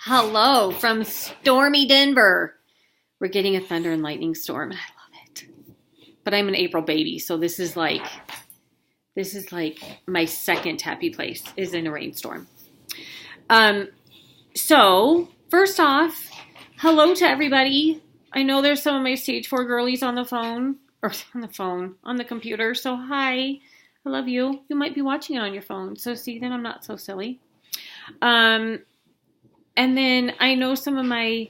Hello from stormy Denver. We're getting a thunder and lightning storm. I love it. But I'm an April baby, so this is like my second happy place is in a rainstorm. So first off, hello to everybody. I know there's some of my stage 4 girlies on the phone on the computer. So hi, I love you. You might be watching it on your phone. So see, then I'm not so silly. And then I know some of my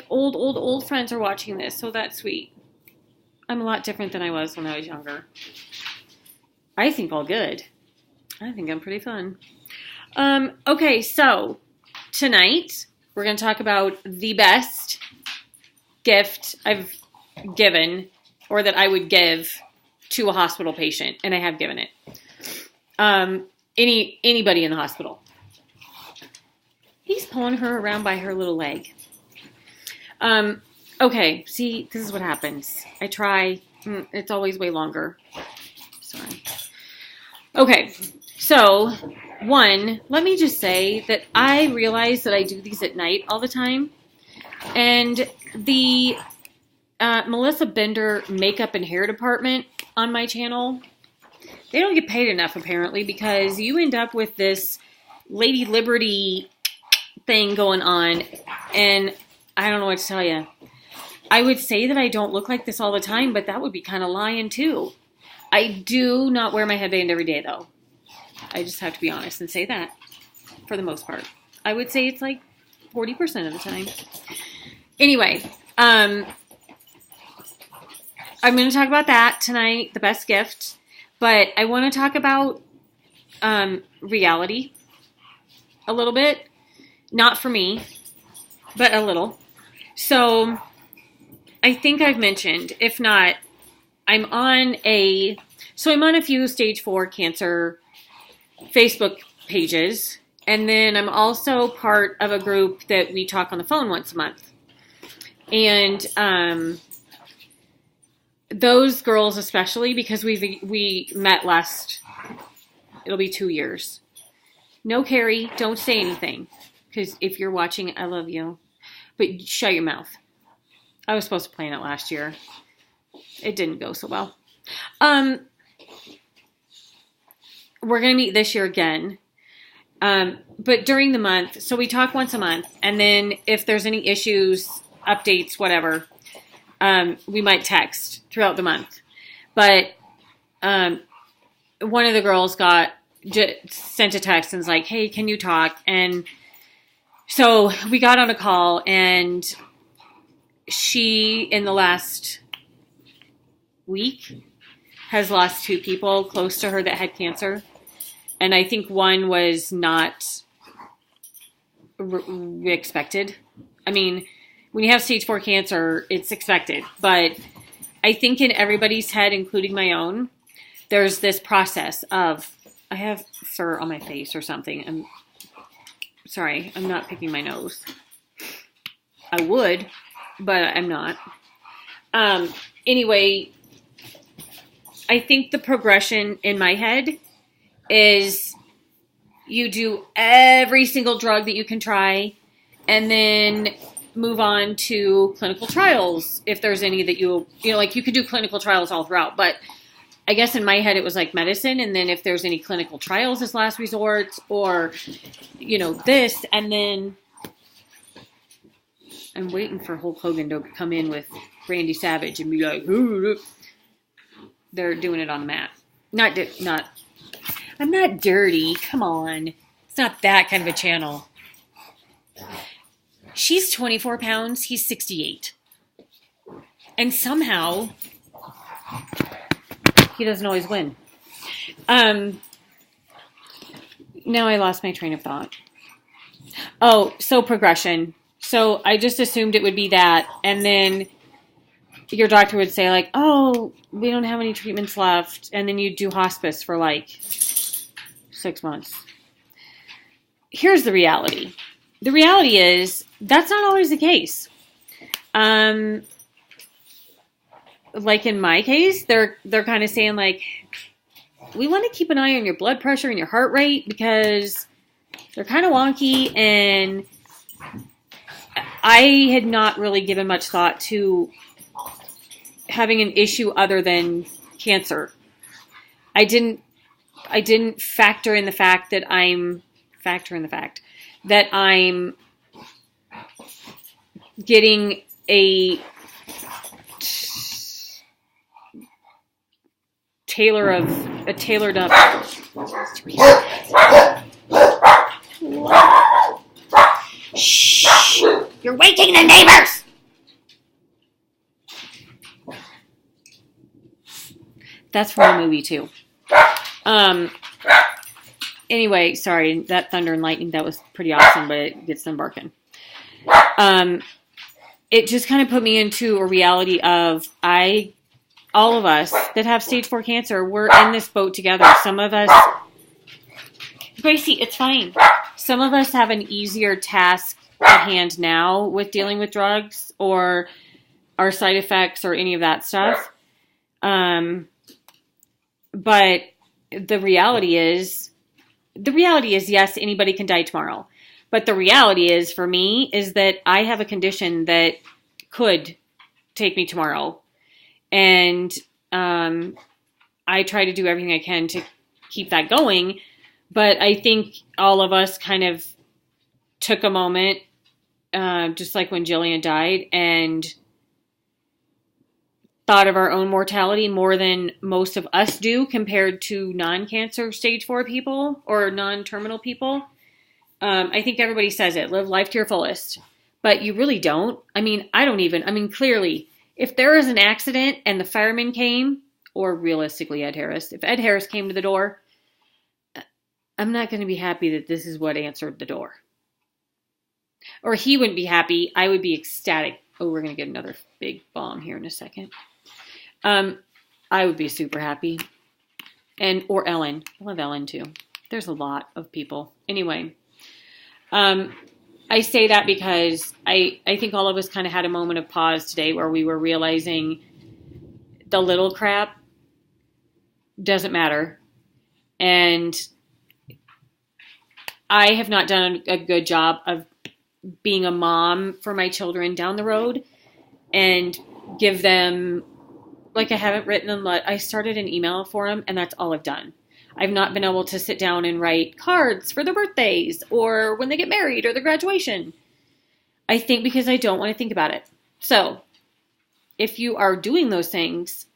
old friends are watching this, so that's sweet. I'm a lot different than I was when I was younger. I think all good. I think I'm pretty fun. Okay, so tonight we're going to talk about the best gift I've given or that I would give to a hospital patient, and I have given it. Anybody in the hospital. He's pulling her around by her little leg. Okay, see, this is what happens. I try. It's always way longer. Sorry. Okay, so, one, let me just say that I realize that I do these at night all the time. And the Melissa Bender makeup and hair department on my channel, they don't get paid enough, apparently, because you end up with this Lady Liberty thing going on, and I don't know what to tell you. I would say that I don't look like this all the time, but that would be kind of lying too. I do not wear my headband every day, though. I just have to be honest and say that, for the most part. I would say it's like 40% of the time. Anyway, I'm going to talk about that tonight, the best gift, but I want to talk about reality a little bit. Not for me, but a little. So, I think I've mentioned, if not, I'm on a few stage 4 cancer Facebook pages, and then I'm also part of a group that we talk on the phone once a month. And those girls especially, because we met it'll be 2 years. No, Carrie, don't say anything. Because if you're watching, I love you. But shut your mouth. I was supposed to plan it last year. It didn't go so well. We're going to meet this year again. But during the month, so we talk once a month. And then if there's any issues, updates, whatever, we might text throughout the month. But one of the girls sent a text and was like, hey, can you talk? And so we got on a call, and she, in the last week, has lost 2 people close to her that had cancer. And I think one was not expected. I mean, when you have stage 4 cancer, it's expected. But I think in everybody's head, including my own, there's this process of, I have fur on my face or something. Sorry, I'm not picking my nose. I would, but I'm not. Anyway, I think the progression in my head is you do every single drug that you can try and then move on to clinical trials if there's any that you could do clinical trials all throughout, but I guess in my head it was like medicine, and then if there's any clinical trials as last resort, or, this, and then I'm waiting for Hulk Hogan to come in with Randy Savage and be like, ooh. They're doing it on the mat. I'm not dirty. Come on. It's not that kind of a channel. She's 24 pounds. He's 68. And somehow he doesn't always win. Now I lost my train of thought. Oh, so progression. So I just assumed it would be that. And then your doctor would say like, oh, we don't have any treatments left. And then you'd do hospice for like 6 months. Here's the reality. The reality is that's not always the case. Like in my case, they're kind of saying like, we want to keep an eye on your blood pressure and your heart rate because They're kind of wonky, and I had not really given much thought to having an issue other than cancer. I didn't factor in the fact that I'm getting a tailored up. Shh! You're waking the neighbors! That's from a movie too. Anyway, sorry, that thunder and lightning, that was pretty awesome, but it gets them barking. It just kind of put me into a reality of all of us that have stage 4 cancer, we're in this boat together. Some of us, Gracie, it's fine. Some of us have an easier task at hand now with dealing with drugs or our side effects or any of that stuff. But the reality is, yes, anybody can die tomorrow. But the reality is, for me, is that I have a condition that could take me tomorrow. And I try to do everything I can to keep that going. But I think all of us kind of took a moment, just like when Jillian died, and thought of our own mortality more than most of us do compared to non-cancer stage 4 people or non-terminal people. I think everybody says it, live life to your fullest, but you really don't. Clearly, if there is an accident and the fireman came, or realistically Ed Harris, if Ed Harris came to the door, I'm not going to be happy that this is what answered the door. Or he wouldn't be happy. I would be ecstatic. Oh, we're going to get another big bomb here in a second. I would be super happy. Or Ellen. I love Ellen too. There's a lot of people. Anyway, I say that because I think all of us kind of had a moment of pause today where we were realizing the little crap doesn't matter. And I have not done a good job of being a mom for my children down the road and give them, like, I haven't written them. I started an email for them, and that's all I've done. I've not been able to sit down and write cards for their birthdays or when they get married or their graduation. I think because I don't want to think about it. So if you are doing those things,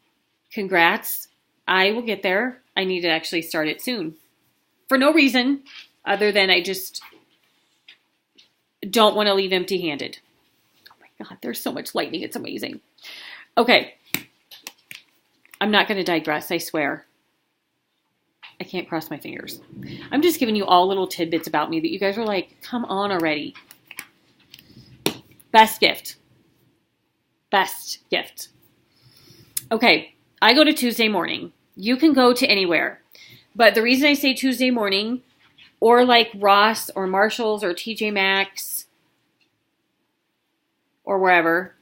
congrats. I will get there. I need to actually start it soon. For no reason other than I just don't want to leave empty-handed. Oh my God, there's so much lightning. It's amazing. Okay. I'm not going to digress, I swear. I can't cross my fingers. I'm just giving you all little tidbits about me that you guys are like, come on already. Best gift. Okay, I go to Tuesday morning. You can go to anywhere. But the reason I say Tuesday morning, or like Ross or Marshall's or TJ Maxx or wherever,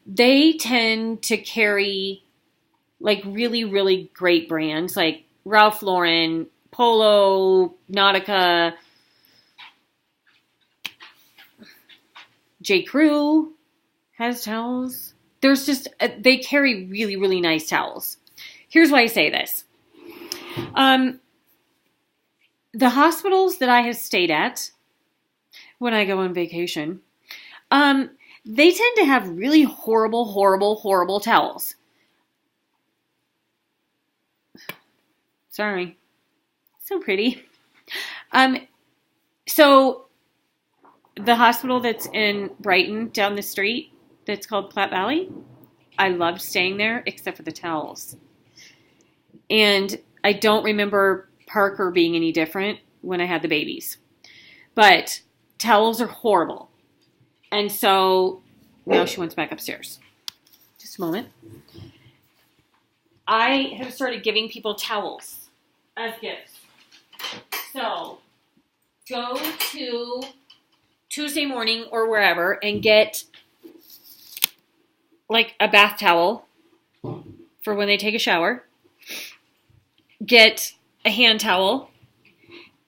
they tend to carry like really, really great brands like Ralph Lauren, Polo, Nautica, J. Crew has towels. They carry really, really nice towels. Here's why I say this. The hospitals that I have stayed at when I go on vacation, they tend to have really horrible towels. Sorry. So pretty. So the hospital that's in Brighton down the street, that's called Platte Valley, I loved staying there except for the towels. And I don't remember Parker being any different when I had the babies. But towels are horrible. And so now she went back upstairs. Just a moment. I have started giving people towels as gifts. So go to Tuesday morning or wherever and get like a bath towel for when they take a shower. Get a hand towel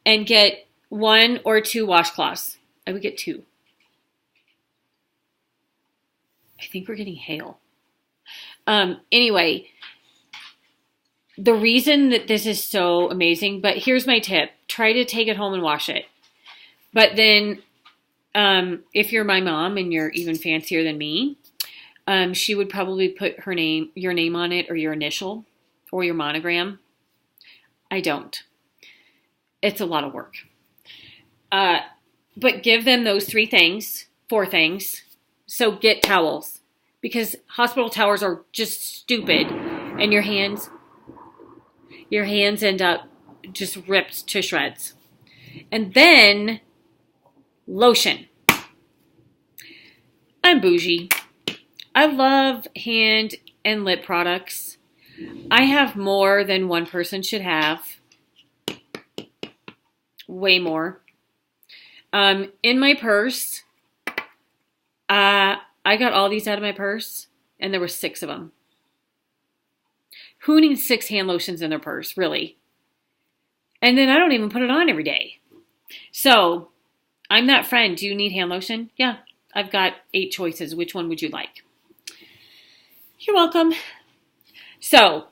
and get 1 or 2 washcloths. I would get 2. I think we're getting hail. Anyway, the reason that this is so amazing, but here's my tip. Try to take it home and wash it. But then if you're my mom and you're even fancier than me, she would probably put your name on it, or your initial, or your monogram. I don't. It's a lot of work. But give them those 4 things. So get towels, because hospital towels are just stupid, and your hands end up just ripped to shreds. And then lotion. I'm bougie. I love hand and lip products. I have more than one person should have. Way more. In my purse, I got all these out of my purse, and there were 6 of them. Who needs 6 hand lotions in their purse, really? And then I don't even put it on every day. So, I'm that friend. Do you need hand lotion? Yeah, I've got 8 choices. Which one would you like? You're welcome. So,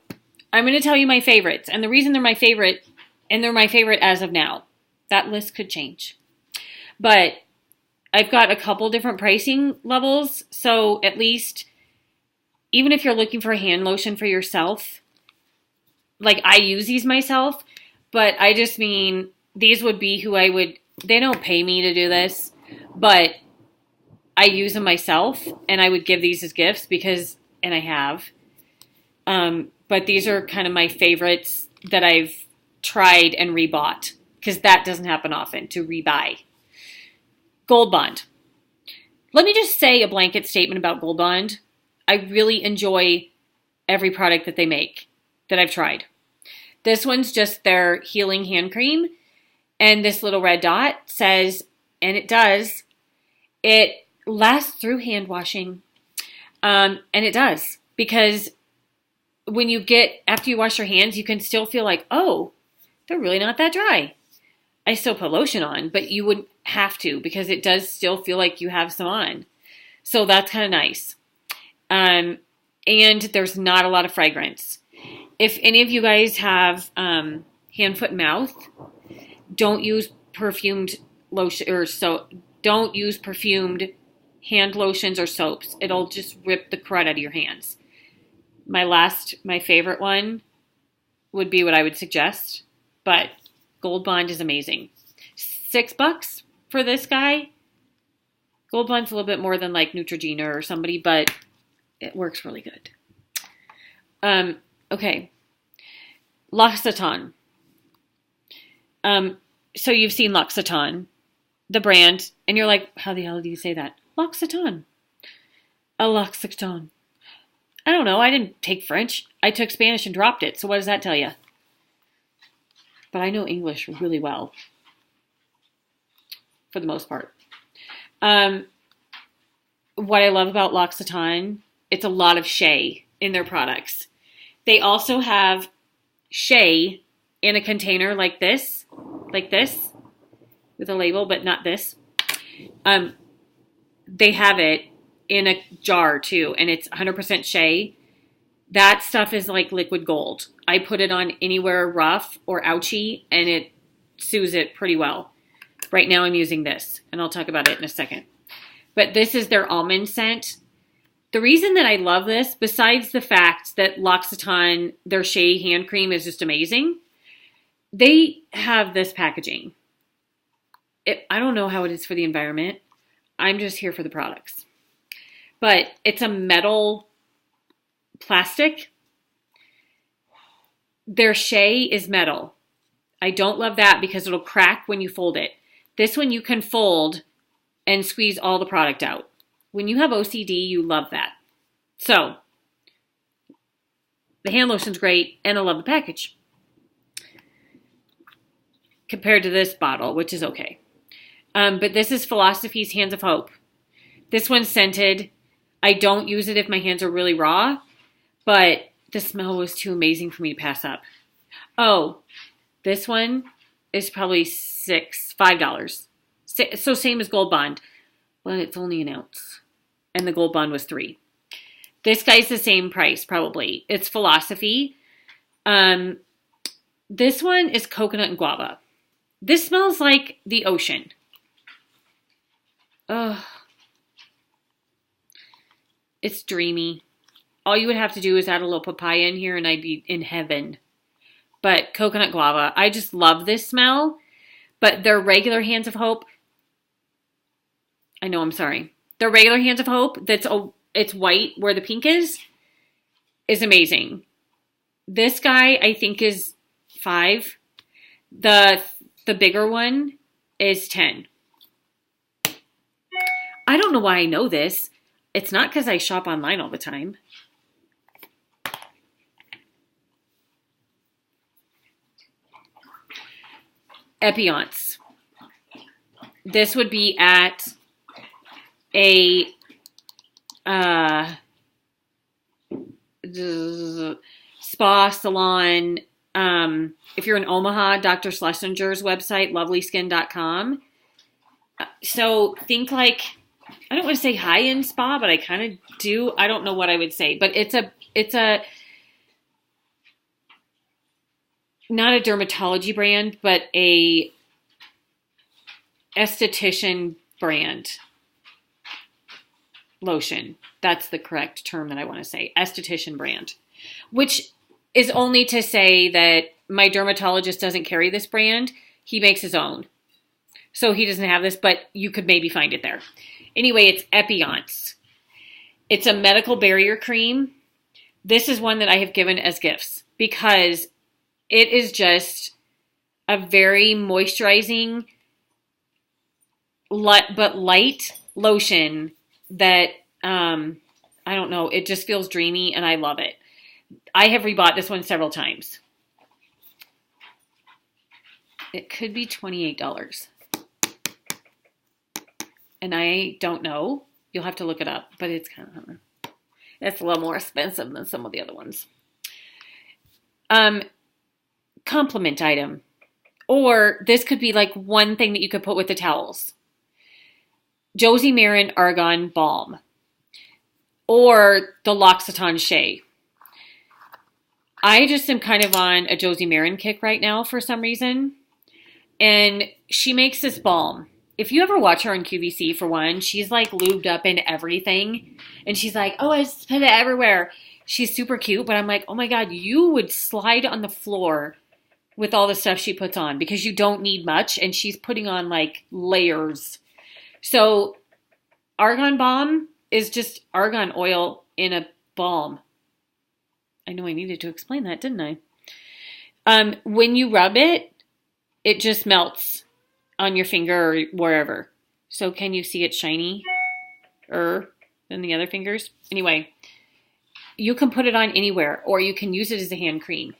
I'm going to tell you my favorites. And the reason they're my favorite, and they're my favorite as of now, that list could change. But I've got a couple different pricing levels. So, at least, even if you're looking for a hand lotion for yourself, like I use these myself, but I just mean these would be who I would, they don't pay me to do this, but I use them myself, and I would give these as gifts because, and I have. But these are kind of my favorites that I've tried and rebought, because that doesn't happen often, to rebuy. Gold Bond. Let me just say a blanket statement about Gold Bond. I really enjoy every product that they make that I've tried. This one's just their healing hand cream, and this little red dot says, and it does, it lasts through hand washing. And it does, because when you after you wash your hands, you can still feel like, oh, they're really not that dry. I still put lotion on, but you wouldn't have to, because it does still feel like you have some on. So that's kind of nice. And there's not a lot of fragrance. If any of you guys have hand, foot, mouth, don't use perfumed lotion don't use perfumed hand lotions or soaps. It'll just rip the crud out of your hands. My favorite one would be what I would suggest, but Gold Bond is amazing. $6 for this guy. Gold Bond's a little bit more than like Neutrogena or somebody, but it works really good. Okay. L'Occitane. So you've seen L'Occitane, the brand, and you're like, how the hell do you say that? L'Occitane. L'Occitane. I don't know. I didn't take French. I took Spanish and dropped it. So what does that tell you? But I know English really well. For the most part. What I love about L'Occitane, it's a lot of shea in their products. They also have shea in a container like this, with a label, but not this. They have it in a jar too, and it's 100% shea. That stuff is like liquid gold. I put it on anywhere rough or ouchy, and it soothes it pretty well. Right now I'm using this, and I'll talk about it in a second. But this is their almond scent. The reason that I love this, besides the fact that L'Occitane, their shea hand cream is just amazing, they have this packaging. I don't know how it is for the environment. I'm just here for the products. But it's a metal plastic. Their shea is metal. I don't love that because it'll crack when you fold it. This one you can fold and squeeze all the product out. When you have OCD, you love that. So, the hand lotion's great, and I love the package. Compared to this bottle, which is okay. But this is Philosophy's Hands of Hope. This one's scented. I don't use it if my hands are really raw, but the smell was too amazing for me to pass up. Oh, this one is probably $5. So same as Gold Bond. Well, it's only an ounce. And the Gold Bond was $3. This guy's the same price, probably. It's Philosophy. This one is coconut and guava. This smells like the ocean. Ugh. It's dreamy. All you would have to do is add a little papaya in here and I'd be in heaven. But coconut guava, I just love this smell. But their regular Hands of Hope, I know, I'm sorry. Their regular Hands of Hope, it's white where the pink is amazing. This guy, I think, is $5. The bigger one is $10. I don't know why I know this. It's not because I shop online all the time. Epiance. This would be at a spa salon. If you're in Omaha, Dr. Schlesinger's website, lovelyskin.com. So think like, I don't want to say high-end spa, but I kind of do. I don't know what I would say, but it's a not a dermatology brand, but a esthetician brand lotion. That's the correct term that I want to say. Esthetician brand, which is only to say that my dermatologist doesn't carry this brand. He makes his own. So he doesn't have this, but you could maybe find it there. Anyway, it's Epiance. It's a medical barrier cream. This is one that I have given as gifts because it is just a very moisturizing, but light lotion that, I don't know, it just feels dreamy and I love it. I have rebought this one several times. It could be $28. And I don't know. You'll have to look it up, but it's a little more expensive than some of the other ones. Compliment item. Or this could be like one thing that you could put with the towels. Josie Maran Argan Balm. Or the L'Occitane Shea. I just am kind of on a Josie Maran kick right now for some reason. And she makes this balm. If you ever watch her on QVC, for one, she's like lubed up in everything. And she's like, oh, I just put it everywhere. She's super cute, but I'm like, oh my God, you would slide on the floor with all the stuff she puts on because you don't need much. And she's putting on like layers. So Argan Balm is just argan oil in a balm. I know I needed to explain that, didn't I? When you rub it, it just melts on your finger or wherever. So can you see it shiny than the other fingers? Anyway, you can put it on anywhere or you can use it as a hand cream.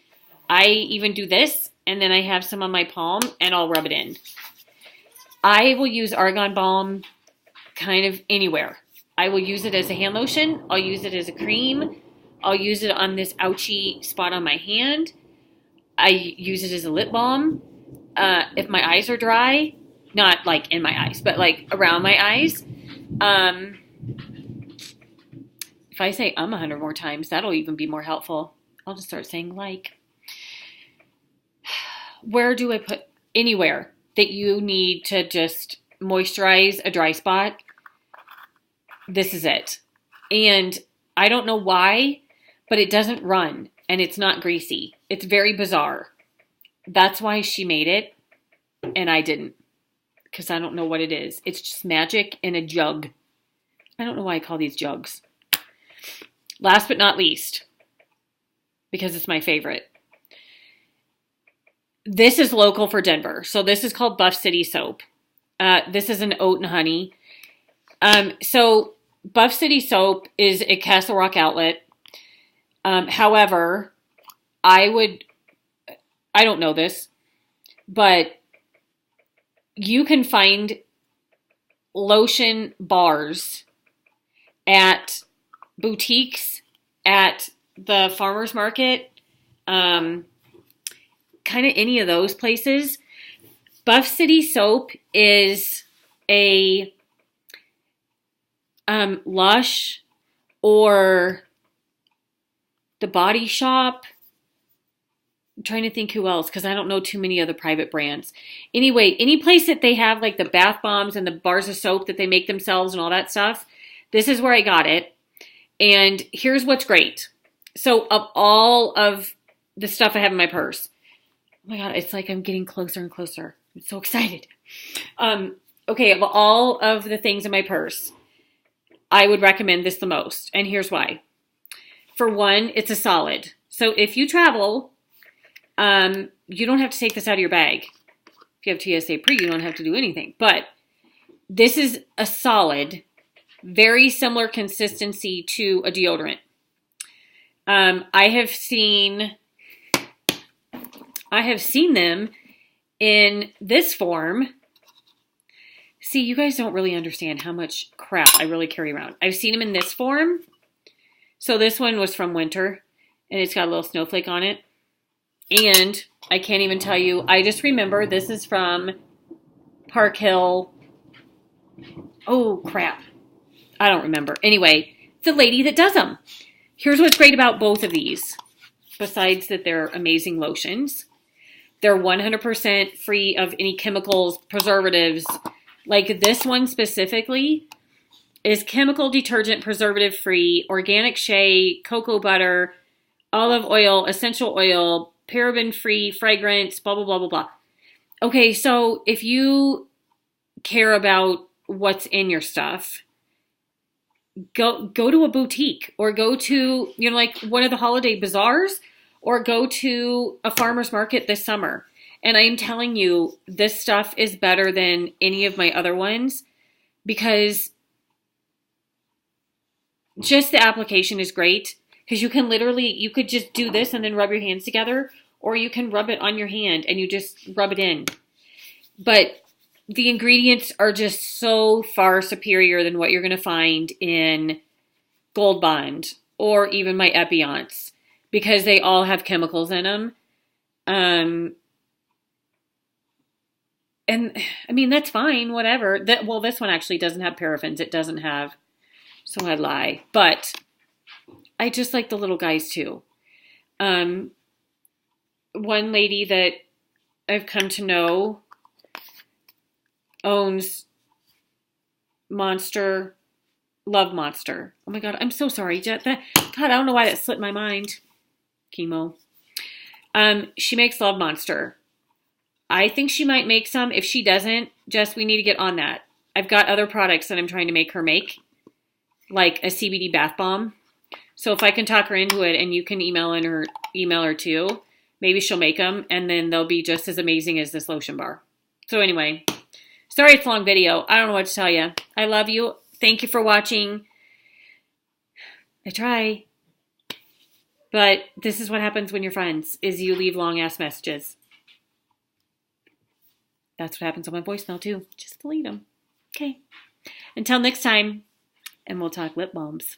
I even do this and then I have some on my palm and I'll rub it in. I will use Argan Balm kind of anywhere. I will use it as a hand lotion. I'll use it as a cream. I'll use it on this ouchy spot on my hand. I use it as a lip balm. If my eyes are dry, not like in my eyes, but like around my eyes. If I say 100 more times, that'll even be more helpful. I'll just start saying like. Where do I put anywhere that you need to just moisturize a dry spot? This is it. And I don't know why, but it doesn't run and it's not greasy. It's very bizarre. That's why she made it and I didn't, because I don't know what it is. It's just magic in a jug. I don't know why I call these jugs. Last but not least, because it's my favorite. This is local for Denver. So this is called Buff City Soap. This is an oat and honey. So Buff City Soap is a Castle Rock outlet. However, I don't know this, but you can find lotion bars at boutiques, at the farmer's market, kind of any of those places Buff City soap is a Lush or The Body Shop. I'm trying to think who else because I don't know too many other private brands. Anyway, any place that they have like the bath bombs and the bars of soap that they make themselves and all that stuff, this is where I got it. And here's what's great. So of all of the stuff I have in my purse, oh my God, it's like I'm getting closer and closer. I'm so excited. Okay, of all of the things in my purse, I would recommend this the most. And here's why. For one, it's a solid. So if you travel, you don't have to take this out of your bag. If you have TSA Pre, you don't have to do anything. But this is a solid, very similar consistency to a deodorant. I have seen them in this form. See, you guys don't really understand how much crap I really carry around. I've seen them in this form. So this one was from Winter, and it's got a little snowflake on it. And I can't even tell you, I just remember this is from Park Hill. Oh, crap. I don't remember. Anyway, the lady that does them. Here's what's great about both of these. Besides that they're amazing lotions. They're 100% free of any chemicals, preservatives. Like this one specifically is chemical detergent, preservative free, organic shea, cocoa butter, olive oil, essential oil, paraben free, fragrance, blah, blah, blah, blah, blah. Okay, so if you care about what's in your stuff, go to a boutique or go to, like one of the holiday bazaars or go to a farmer's market this summer. And I'm telling you, this stuff is better than any of my other ones because just the application is great because you could just do this and then rub your hands together, or you can rub it on your hand and you just rub it in. But the ingredients are just so far superior than what you're going to find in Gold Bond or even my Epionce because they all have chemicals in them. And I mean, that's fine, whatever. This one actually doesn't have paraffins. It doesn't have, so I lie. But I just like the little guys too. One lady that I've come to know owns Love Monster. Oh my God, I'm so sorry. God, I don't know why that slipped my mind. Chemo. She makes Love Monster. I think she might make some. If she doesn't, Jess, we need to get on that. I've got other products that I'm trying to make her make, like a CBD bath bomb. So if I can talk her into it and you can email her too, maybe she'll make them and then they'll be just as amazing as this lotion bar. So anyway, sorry it's a long video. I don't know what to tell you. I love you. Thank you for watching. I try. But this is what happens when you're friends, is you leave long ass messages. That's what happens on my voicemail too. Just delete them. Okay. Until next time, and we'll talk lip balms.